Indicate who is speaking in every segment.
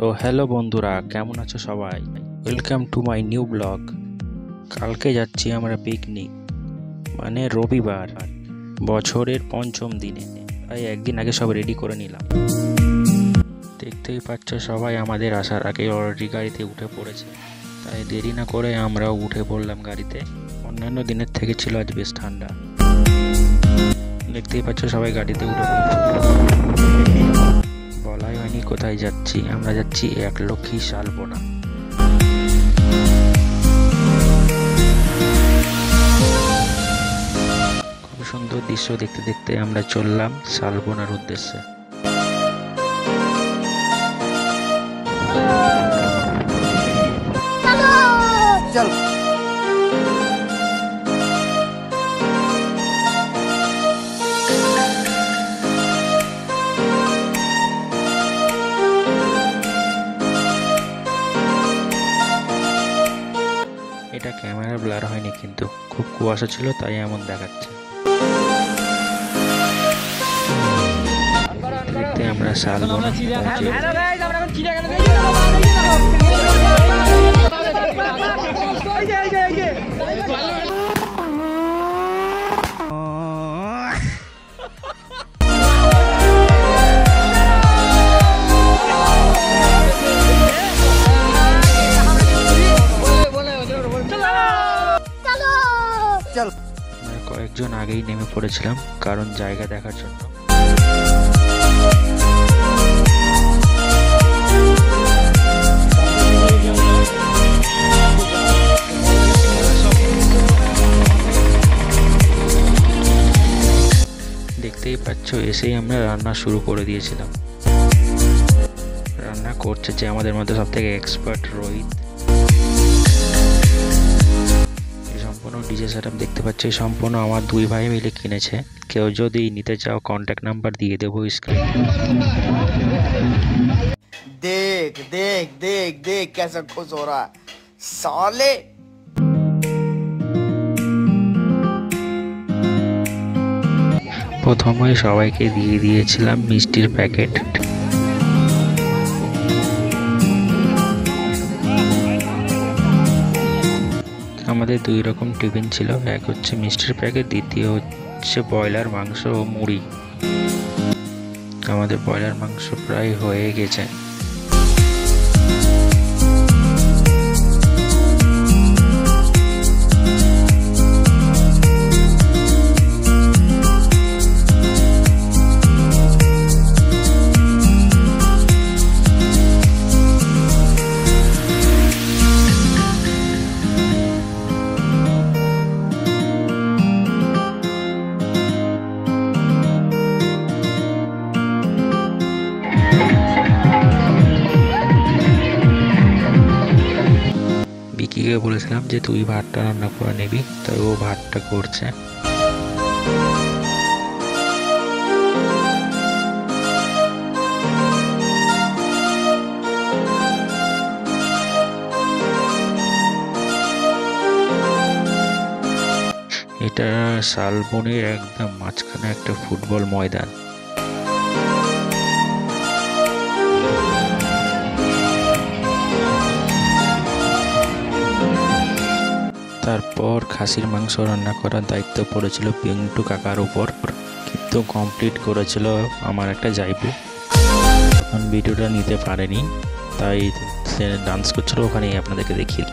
Speaker 1: তো হ্যালো বন্ধুরা, কেমন আছো সবাই? Welcome to my new blog. কালকে যাচ্ছি আমরা পিকনিক, মানে রবিবার, বছরের পঞ্চম দিনে। তাই একদিন আগে সব রেডি করে নিলাম। দেখতেই পাচ্ছ সবাই আমাদের আসার আগে অলরেডি গাড়িতে উঠে পড়েছে। তাই দেরি না করে আমরাও উঠে পড়লাম গাড়িতে। অন্যান্য দিনের থেকে ছিল আজ বেশ ঠান্ডা। দেখতেই পাচ্ছ সবাই গাড়িতে উঠে পড়েছে। বলাই হয়নি কোথায় যাচ্ছি, আমরা যাচ্ছি একলক্ষী শালবনা। খুব সুন্দর দৃশ্য দেখতে দেখতে আমরা চললাম শালবনার উদ্দেশ্যে। এটা ক্যামেরা ব্লার হয়নি, কিন্তু খুব কুয়াশা ছিল তাই এমন দেখাচ্ছে। দেখতে আমরা শালবনা কয়েকজন আগেই নেমে পড়েছিলাম, কারণ জায়গা দেখার জন্য। দেখতেই পাচ্ছ এসেই আমরা রান্না শুরু করে দিয়েছিলাম। রান্না করছে যে আমাদের মধ্যে সব থেকে এক্সপার্ট রোহিত। সম্পূর্ণ ডিজে সেটআপ দেখতে পাচ্ছি সম্পূর্ণ আমার দুই ভাই মিলে কিনেছে। কেউ যদি নিতে চাও কন্ট্যাক্ট নাম্বার দিয়ে দেবো স্ক্রিনে।
Speaker 2: देख देख देख देख कैसा खुश हो रहा है साले।
Speaker 1: প্রথমে সবাইকে দিয়ে দিয়েছিলাম মিষ্টির প্যাকেট। আমাদের দুই রকম টিফিন ছিল, এক হচ্ছে মিষ্টির প্যাকেট, দ্বিতীয় হচ্ছে ব্রয়লার মাংস ও মুড়ি। আমাদের ব্রয়লার মাংস প্রায় হয়ে গেছে। বিকিকে বলেছিলাম যে তুই ভাতটা রান্না করে নিবি, তাই ও ভাতটা করছে। এটা শালবনের একদম মাঝখানে একটা ফুটবল ময়দান। তারপর খাসির মাংস রান্না করার দায়িত্ব পড়েছিল পিন্টু কাকার উপর, কিন্তু কমপ্লিট করেছিল আমার একটা জাইবু। এখন ভিডিওটা নিতে পারেনি, তাই সে ডান্স করছিল, ওখানেই আপনাদেরকে দেখিয়ে।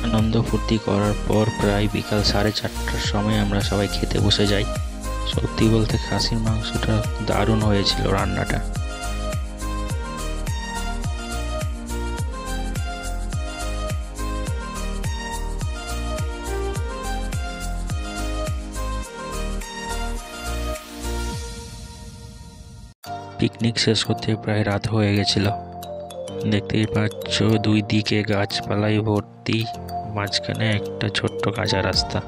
Speaker 1: আনন্দ ফুর্তি করার পর প্রায় বিকাল 4:30টার সময় আমরা সবাই খেতে বসে যাই। সত্যি বলতে খাসির মাংসটা দারুণ হয়েছিল রান্নাটা। পিকনিক শেষ করতে প্রায় রাত হয়ে গেছিল। দেখতেই পাচ্ছ দুই দিকে গাছপালায় ভর্তি, মাঝখানে একটা ছোট্ট কাঁচা রাস্তা।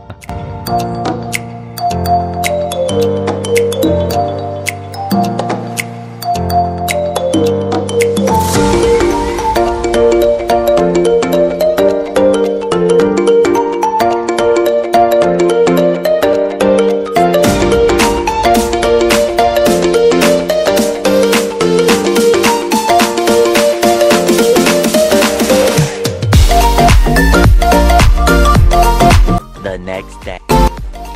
Speaker 3: next day.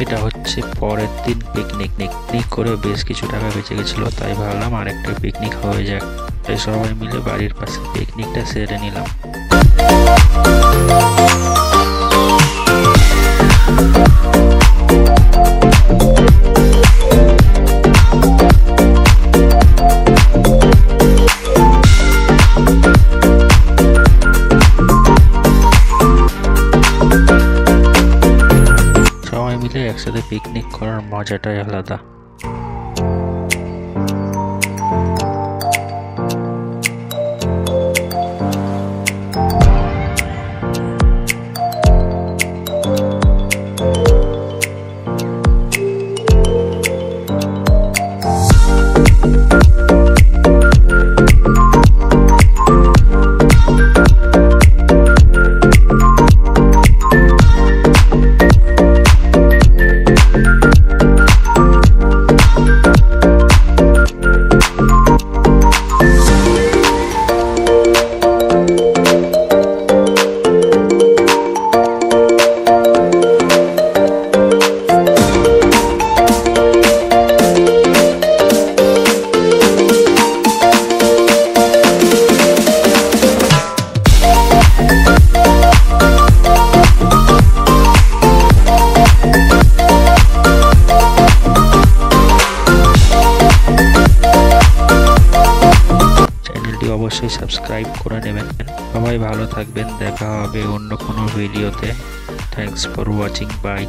Speaker 1: এটা হচ্ছে পরের দিন পিকনিক করে বেশ কিছু টাকা বেঁচে গেছিল, তাই ভাবলাম আরেকটা পিকনিক হয়ে যাক। তাই সবাই মিলে বাড়ির পাশে পিকনিকটা সেরে নিলাম। সবাই মিলে একসাথে পিকনিক করার মজাটাই আলাদা। অবশ্যই সাবস্ক্রাইব করে নেবেন। সবাই ভালো থাকবেন, দেখা হবে অন্য কোনো ভিডিওতে। Thanks for watching, by.